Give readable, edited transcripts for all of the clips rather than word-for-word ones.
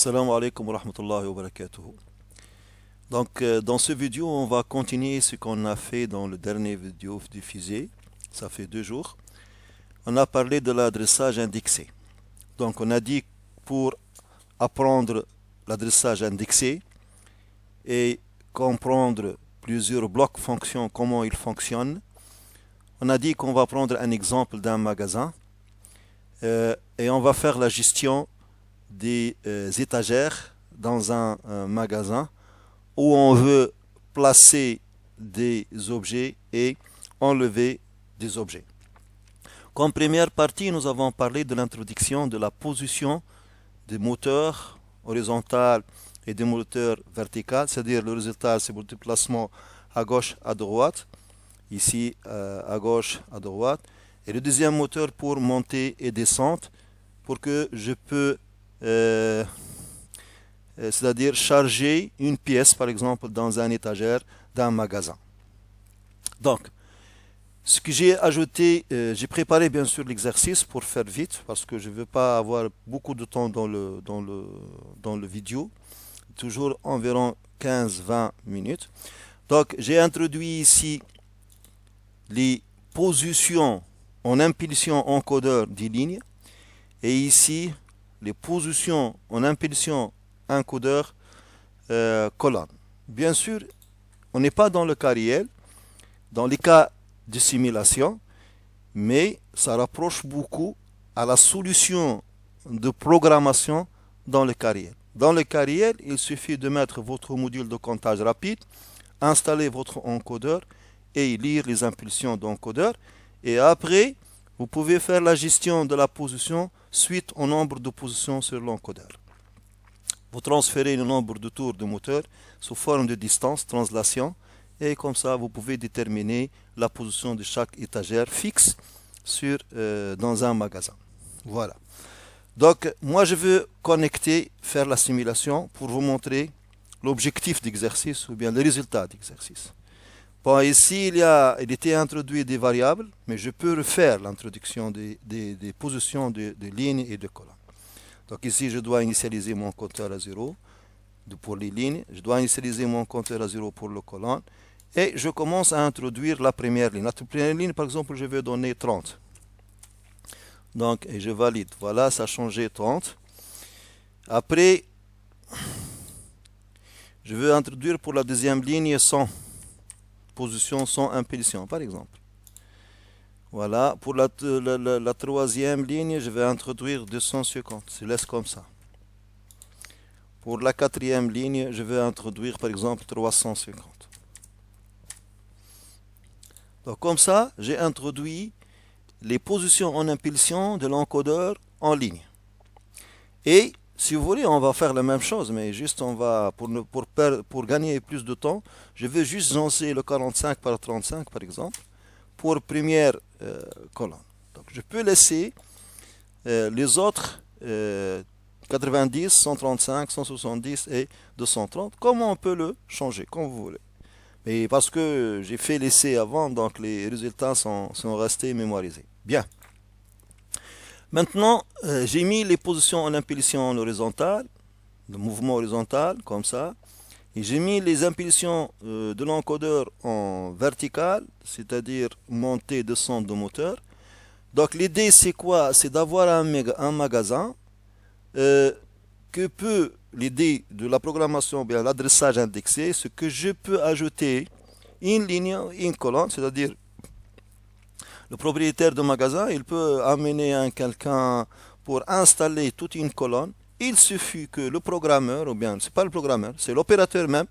Assalamu alaikum wa rahmatullahi wa barakatuhu. Donc, dans ce vidéo, on va continuer ce qu'on a fait dans le dernier vidéo diffusé. Ça fait 2 jours. On a parlé de l'adressage indexé. Donc, on a dit pour apprendre l'adressage indexé et comprendre plusieurs blocs fonctions, comment ils fonctionnent, on a dit qu'on va prendre un exemple d'un magasin et on va faire la gestion des étagères dans un magasin où on veut placer des objets et enlever des objets. Comme première partie, nous avons parlé de l'introduction de la position des moteurs horizontaux et des moteurs verticaux, c'est-à-dire le résultat c'est le déplacement à gauche, à droite, ici à gauche, à droite, et le deuxième moteur pour monter et descendre, pour que je peux c'est-à-dire charger une pièce par exemple dans un étagère d'un magasin. Donc, ce que j'ai ajouté, j'ai préparé bien sûr l'exercice pour faire vite parce que je ne veux pas avoir beaucoup de temps dans le vidéo, toujours environ 15-20 minutes. Donc, j'ai introduit ici les positions en impulsion encodeur des lignes et ici les positions en impulsion encodeur colonne. Bien sûr, on n'est pas dans le cas réel, dans les cas de simulation, mais ça rapproche beaucoup à la solution de programmation dans le cas réel. Dans le cas réel, il suffit de mettre votre module de comptage rapide, installer votre encodeur et lire les impulsions d'encodeur. Et après, vous pouvez faire la gestion de la position suite au nombre de positions sur l'encodeur. Vous transférez le nombre de tours de moteur sous forme de distance, translation, et comme ça, vous pouvez déterminer la position de chaque étagère fixe dans un magasin. Voilà. Donc, moi, je veux connecter, faire la simulation pour vous montrer l'objectif d'exercice ou bien le résultat d'exercice. Bon, ici, il était introduit des variables, mais je peux refaire l'introduction des positions de lignes et de colonnes. Donc ici, je dois initialiser mon compteur à 0 pour les lignes. Je dois initialiser mon compteur à 0 pour le colonne. Et je commence à introduire la première ligne. La première ligne, par exemple, je vais donner 30. Donc, et je valide. Voilà, ça a changé 30. Après, je veux introduire pour la deuxième ligne 100. Position sans impulsion, par exemple. Voilà, pour la troisième ligne, je vais introduire 250. Je laisse comme ça. Pour la quatrième ligne, je vais introduire par exemple 350. Donc comme ça, j'ai introduit les positions en impulsion de l'encodeur en ligne. Et si vous voulez, on va faire la même chose, mais juste on va, pour gagner plus de temps, je vais juste lancer le 45 par 35 par exemple, pour première colonne. Donc je peux laisser les autres 90, 135, 170 et 230, comme on peut le changer, comme vous voulez. Mais parce que j'ai fait l'essai avant, donc les résultats sont restés mémorisés. Bien. Maintenant, j'ai mis les positions en impulsion horizontale, de mouvement horizontal, comme ça. Et j'ai mis les impulsions de l'encodeur en vertical, c'est-à-dire montée, descente de moteur. Donc l'idée c'est quoi? C'est d'avoir un magasin que peut, l'idée de la programmation, bien l'adressage indexé, ce que je peux ajouter une ligne, une colonne, c'est-à-dire le propriétaire de magasin, il peut amener quelqu'un pour installer toute une colonne. Il suffit que le programmeur, ou bien c'est pas le programmeur, c'est l'opérateur même,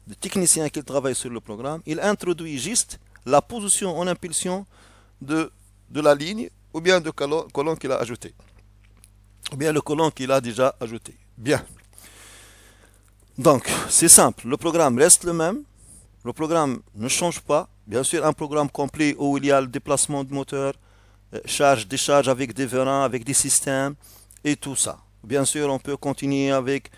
le technicien qui travaille sur le programme, il introduit juste la position en impulsion de la ligne ou bien de colonne qu'il a ajouté. Ou bien le colonne qu'il a déjà ajouté. Bien. Donc, c'est simple. Le programme reste le même. Le programme ne change pas. Bien sûr, un programme complet où il y a le déplacement de moteur, charge, décharge avec des vérins, avec des systèmes et tout ça. Bien sûr, on peut continuer avec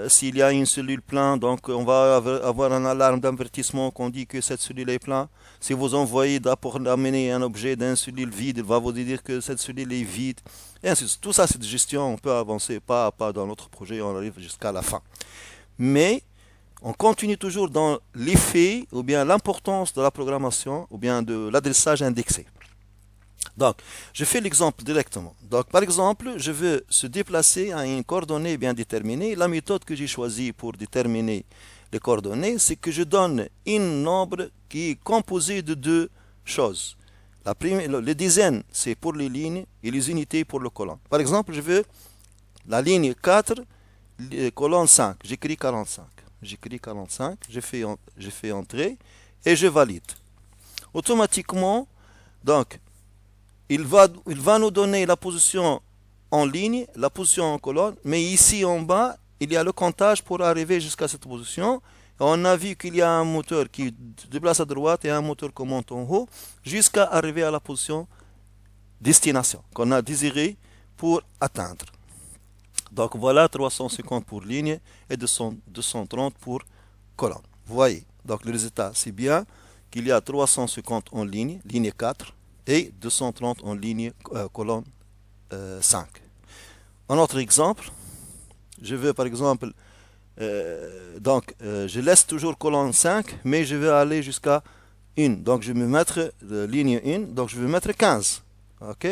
s'il y a une cellule pleine, donc on va avoir un alarme d'avertissement qu'on dit que cette cellule est pleine. Si vous envoyez pour amener un objet d'une cellule vide, il va vous dire que cette cellule est vide. Et ainsi de suite. Tout ça, c'est de gestion. On peut avancer pas à pas dans notre projet, on arrive jusqu'à la fin. Mais on continue toujours dans l'effet ou bien l'importance de la programmation ou bien de l'adressage indexé. Donc, je fais l'exemple directement. Donc, par exemple, je veux se déplacer à une coordonnée bien déterminée. La méthode que j'ai choisie pour déterminer les coordonnées, c'est que je donne un nombre qui est composé de deux choses. Les dizaines, c'est pour les lignes et les unités pour le colonne. Par exemple, je veux la ligne 4, colonne 5. J'écris 45. J'écris 45, je fais entrer et je valide. Automatiquement, donc, il va nous donner la position en ligne, la position en colonne, mais ici en bas, il y a le comptage pour arriver jusqu'à cette position. On a vu qu'il y a un moteur qui se déplace à droite et un moteur qui monte en haut, jusqu'à arriver à la position destination qu'on a désiré pour atteindre. Donc voilà 350 pour ligne et 230 pour colonne. Vous voyez, donc le résultat, c'est bien qu'il y a 350 en ligne, ligne 4, et 230 en ligne colonne 5. Un autre exemple, je veux par exemple, je laisse toujours colonne 5, mais je vais aller jusqu'à 1. Donc je vais mettre ligne 1, donc je vais mettre 15. Ok,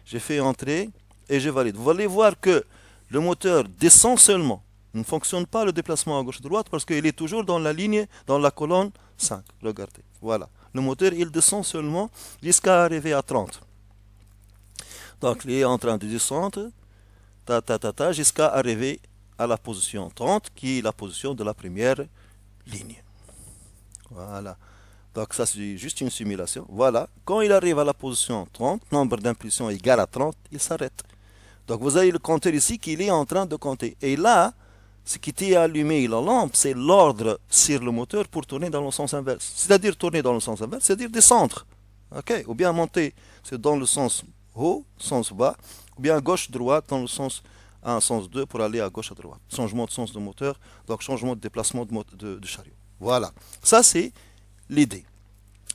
je fais entrer et je valide. Vous allez voir que le moteur descend seulement. Il ne fonctionne pas le déplacement à gauche-droite parce qu'il est toujours dans la ligne, dans la colonne 5. Regardez, voilà. Le moteur, il descend seulement jusqu'à arriver à 30. Donc, il est en train de descendre, jusqu'à arriver à la position 30, qui est la position de la première ligne. Voilà. Donc, ça, c'est juste une simulation. Voilà. Quand il arrive à la position 30, nombre d'impulsions égal à 30, il s'arrête. Donc, vous avez le compteur ici qu'il est en train de compter. Et là, ce qui était allumé la lampe, c'est l'ordre sur le moteur pour tourner dans le sens inverse. C'est-à-dire tourner dans le sens inverse, c'est-à-dire descendre. Ok, ou bien monter, c'est dans le sens haut, sens bas, ou bien gauche-droite dans le sens 1, sens 2 pour aller à gauche à droite. Changement de sens de moteur, donc changement de déplacement de chariot. Voilà, ça c'est l'idée.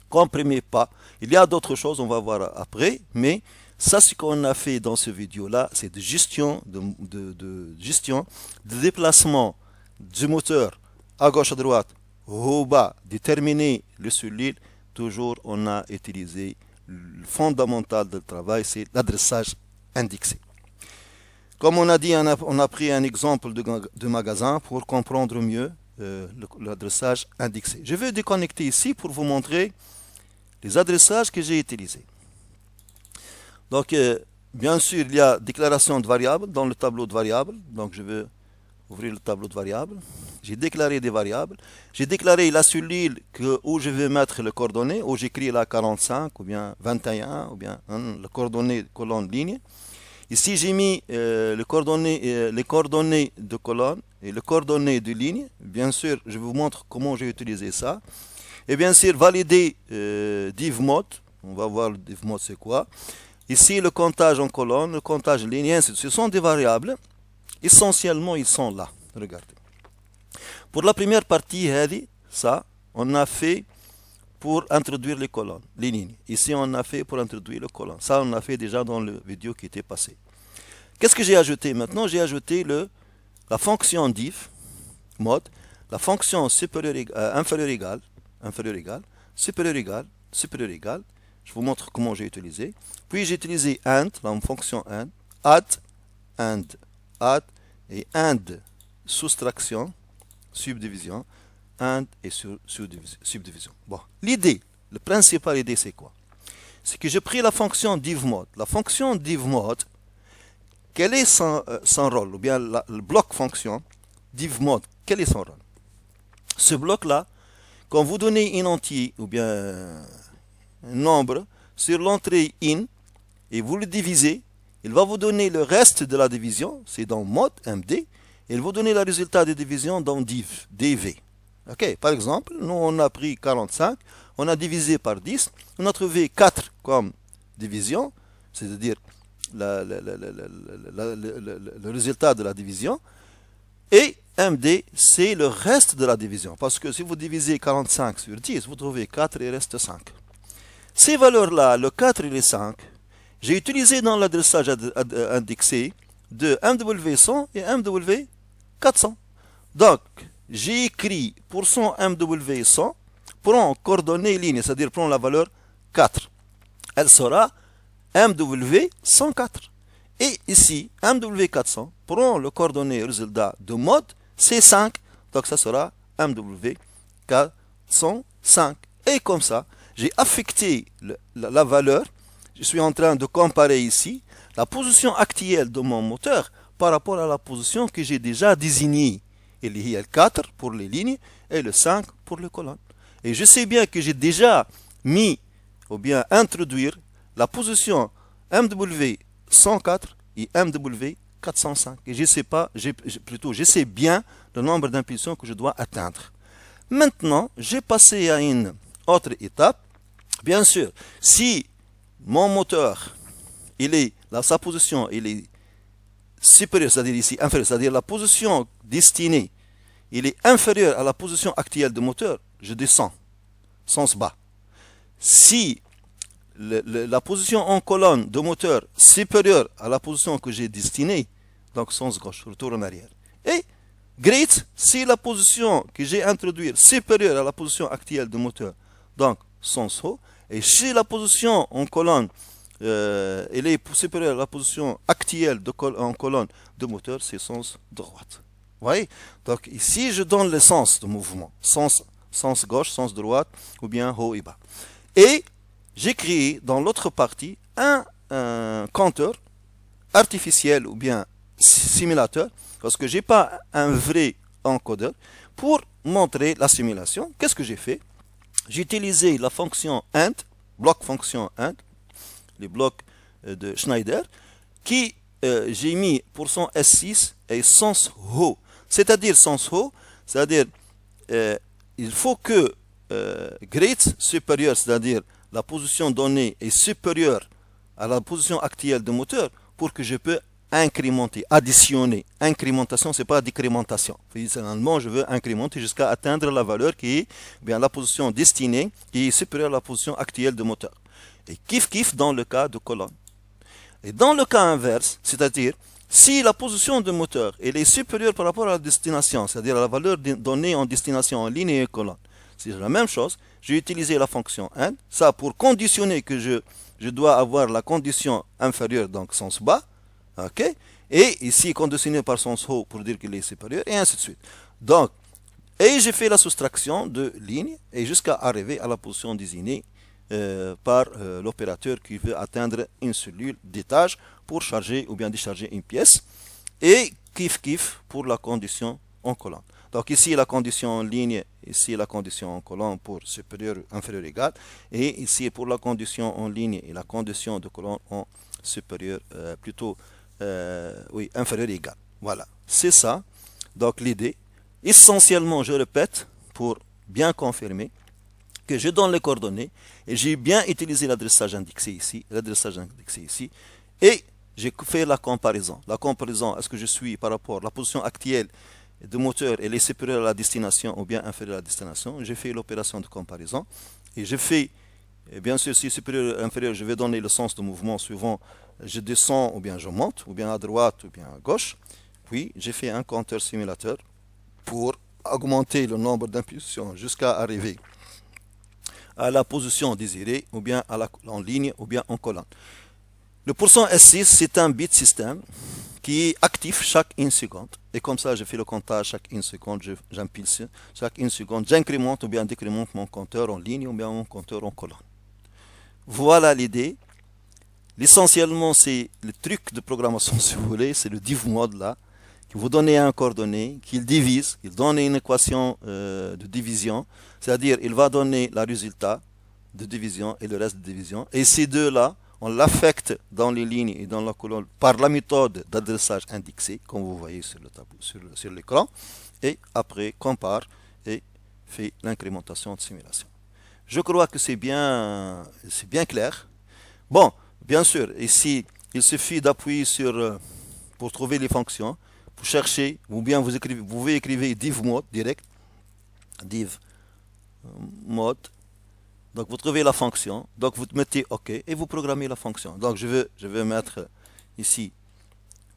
Comme premier pas, il y a d'autres choses, on va voir après, mais ça, ce qu'on a fait dans cette vidéo-là, c'est de gestion de déplacement du moteur à gauche, à droite, haut, bas, déterminer le solide. Toujours, on a utilisé le fondamental du travail, c'est l'adressage indexé. Comme on a dit, on a pris un exemple de magasin pour comprendre mieux l'adressage indexé. Je vais déconnecter ici pour vous montrer les adressages que j'ai utilisés. Donc, bien sûr, il y a déclaration de variables dans le tableau de variables. Donc, je vais ouvrir le tableau de variables. J'ai déclaré des variables. J'ai déclaré la cellule où je vais mettre les coordonnées, où j'écris la 45, ou bien 21, ou bien les coordonnées colonne ligne. Ici, j'ai mis les coordonnées de colonne et les coordonnées de ligne. Bien sûr, je vous montre comment j'ai utilisé ça. Et bien sûr, valider div mode. On va voir le div mode, c'est quoi. Ici, le comptage en colonne, le comptage en ligne, ainsi de suite. Ce sont des variables. Essentiellement, ils sont là. Regardez. Pour la première partie, ça, on a fait pour introduire les colonnes, les lignes. Ici, on a fait pour introduire les colonnes. Ça, on a fait déjà dans la vidéo qui était passée. Qu'est-ce que j'ai ajouté maintenant? J'ai ajouté la fonction div, mode, la fonction inférieur égal, supérieur égal, supérieur égal. Je vous montre comment j'ai utilisé. Puis j'ai utilisé AND, la fonction AND, add, et AND, soustraction, subdivision, AND et subdivision. Bon, l'idée, la principale idée, c'est quoi? C'est que j'ai pris la fonction divMode. La fonction divMode, quel est son rôle? Ou bien le bloc fonction divMode, quel est son rôle? Ce bloc-là, quand vous donnez un entier ou bien un nombre sur l'entrée in et vous le divisez, il va vous donner le reste de la division, c'est dans mode MD, et il va vous donner le résultat de division dans div, DV. Ok, par exemple, nous on a pris 45, on a divisé par 10, on a trouvé 4 comme division, c'est-à-dire le résultat de la division. Et MD, c'est le reste de la division. Parce que si vous divisez 45 sur 10, vous trouvez 4 et il reste 5. Ces valeurs-là, le 4 et le 5, j'ai utilisé dans l'adressage indexé de MW100 et MW400. Donc, j'ai écrit pour son MW100, prend coordonnée ligne, c'est-à-dire prend la valeur 4. Elle sera MW104. Et ici, MW400 prend le coordonnée résultat de mode C5. Donc ça sera MW405. Et comme ça, j'ai affecté la valeur. Je suis en train de comparer ici la position actuelle de mon moteur par rapport à la position que j'ai déjà désignée. Il y a le 4 pour les lignes et le 5 pour les colonnes. Et je sais bien que j'ai déjà mis ou bien introduire la position MW104 et MW405. Et je sais pas, je sais bien le nombre d'impulsions que je dois atteindre. Maintenant, j'ai passé à une autre étape. Bien sûr, si mon moteur, sa position, il est supérieure, c'est-à-dire ici inférieure, c'est-à-dire la position destinée, il est inférieur à la position actuelle du moteur, je descends, sens bas. Si la position en colonne de moteur supérieure à la position que j'ai destinée, donc sens gauche, retour en arrière. Et great, si la position que j'ai introduite supérieure à la position actuelle du moteur, donc sens haut. Et si la position en colonne elle est supérieure à la position actuelle en colonne de moteur, c'est sens droite. Vous voyez? Donc ici, je donne le sens de mouvement. Sens gauche, sens droite, ou bien haut et bas. Et j'ai créé dans l'autre partie un compteur artificiel ou bien simulateur, parce que je n'ai pas un vrai encodeur, pour montrer la simulation. Qu'est-ce que j'ai fait? J'ai utilisé la fonction int, bloc fonction int, les blocs de Schneider, qui j'ai mis pour son S6 et sens haut. C'est-à-dire sens haut, c'est-à-dire il faut que great supérieur, c'est-à-dire la position donnée est supérieure à la position actuelle du moteur pour que je peux incrémenter, additionner. Incrémentation, c'est pas décrémentation. Finalement, je veux incrémenter jusqu'à atteindre la valeur qui est bien la position destinée, qui est supérieure à la position actuelle du moteur. Et kiff dans le cas de colonne. Et dans le cas inverse, c'est-à-dire si la position du moteur elle est supérieure par rapport à la destination, c'est-à-dire à la valeur donnée en destination en ligne et colonne, c'est la même chose. J'ai utilisé la fonction int, ça pour conditionner que je dois avoir la condition inférieure, donc sens bas, ok, et ici conditionné par sens haut pour dire qu'il est supérieur, et ainsi de suite. Donc, et j'ai fait la soustraction de lignes et jusqu'à arriver à la position désignée par l'opérateur qui veut atteindre une cellule d'étage pour charger ou bien décharger une pièce, et kiff pour la condition en colonne. Donc ici la condition en ligne, ici la condition en colonne pour supérieur, inférieur, égal, et ici pour la condition en ligne et la condition de colonne en supérieur, inférieur, égal. Voilà, c'est ça. Donc l'idée, essentiellement, je répète pour bien confirmer que je donne les coordonnées et j'ai bien utilisé l'adressage indexé ici, et j'ai fait la comparaison. La comparaison, est-ce que je suis par rapport à la position actuelle du moteur, elle est supérieure à la destination ou bien inférieure à la destination. J'ai fait l'opération de comparaison et je fais, bien sûr, si supérieur ou inférieur, je vais donner le sens de mouvement suivant, je descends ou bien je monte, ou bien à droite ou bien à gauche. Puis j'ai fait un compteur simulateur pour augmenter le nombre d'impulsions jusqu'à arriver à la position désirée, ou bien en ligne, ou bien en colonne. Le pourcent S6, c'est un bit système qui est actif chaque 1 seconde. Et comme ça, je fais le comptage chaque 1 seconde, j'impulse chaque 1 seconde, j'incrémente ou bien décrémente mon compteur en ligne ou bien mon compteur en colonne. Voilà l'idée. Essentiellement, c'est le truc de programmation, si vous voulez, c'est le div mode là, qui vous donne un coordonnée, qu'il divise, il donne une équation de division, c'est-à-dire il va donner le résultat de division et le reste de division. Et ces deux-là, on l'affecte dans les lignes et dans la colonne par la méthode d'adressage indexé, comme vous voyez sur le tableau, sur l'écran, et après compare et fait l'incrémentation de simulation. Je crois que c'est bien clair. Bon, bien sûr, ici, il suffit d'appuyer sur, pour trouver les fonctions, vous cherchez, ou bien vous pouvez écrire div mode direct, div mode, donc vous trouvez la fonction, donc vous mettez OK et vous programmez la fonction. Donc je vais mettre ici,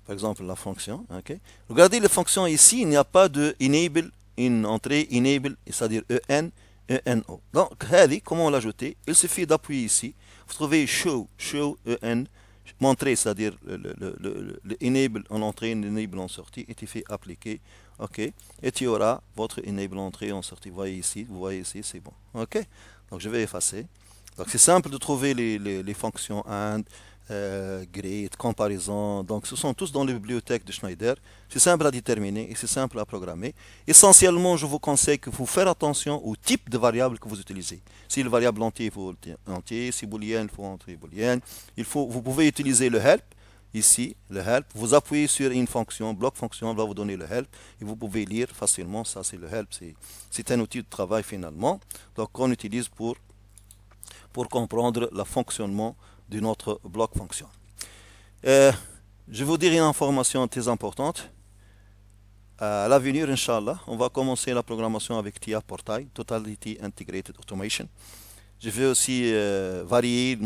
par exemple, la fonction. OK. Regardez les fonctions ici, il n'y a pas de enable, une entrée, enable, c'est-à-dire EN, ENO. Donc, comment l'ajouter? Il suffit d'appuyer ici, vous trouvez show, EN, montrer, c'est-à-dire le enable en entrée, l'enable en sortie, et tu fais appliquer. OK. Et tu auras votre enable en entrée en sortie. Vous voyez ici, c'est bon. OK. Donc je vais effacer. Donc c'est simple de trouver les fonctions AND, grade, comparaison. Donc ce sont tous dans les bibliothèques de Schneider. C'est simple à déterminer et c'est simple à programmer. Essentiellement, je vous conseille que vous faire attention au type de variable que vous utilisez. Si le variable entier, il faut entier. Si booléen, il faut entrer booléen. Vous pouvez utiliser le help. Ici, le help, vous appuyez sur une fonction, bloc fonction va vous donner le help et vous pouvez lire facilement. Ça, c'est le help, c'est un outil de travail finalement. Donc, on utilise pour comprendre le fonctionnement de notre bloc fonction. Je vais vous dire une information très importante. À l'avenir, Inch'Allah, on va commencer la programmation avec TIA Portail, Totality Integrated Automation. Je vais aussi varier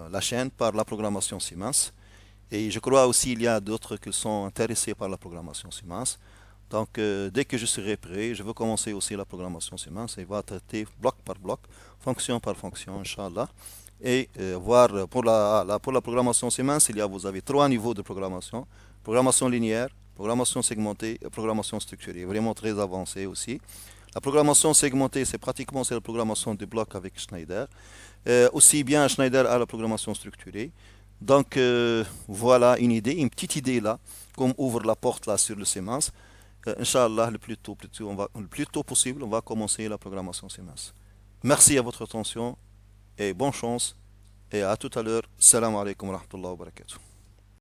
la chaîne par la programmation Siemens. Et je crois aussi qu'il y a d'autres qui sont intéressés par la programmation Siemens. Donc, dès que je serai prêt, je vais commencer aussi la programmation Siemens et va traiter bloc par bloc, fonction par fonction, Inch'Allah. Et voir pour la programmation Siemens, vous avez 3 niveaux de programmation. Programmation linéaire, programmation segmentée et programmation structurée. Vraiment très avancé aussi. La programmation segmentée, c'est pratiquement la programmation de blocs avec Schneider. Aussi bien Schneider a la programmation structurée. Donc voilà une idée, une petite idée là, comme ouvre la porte là sur le Siemens. Inch'Allah, le plus tôt possible, on va commencer la programmation Siemens. Merci à votre attention et bonne chance et à tout à l'heure. Salam alaikum wa rahmatullahi wa barakatuh.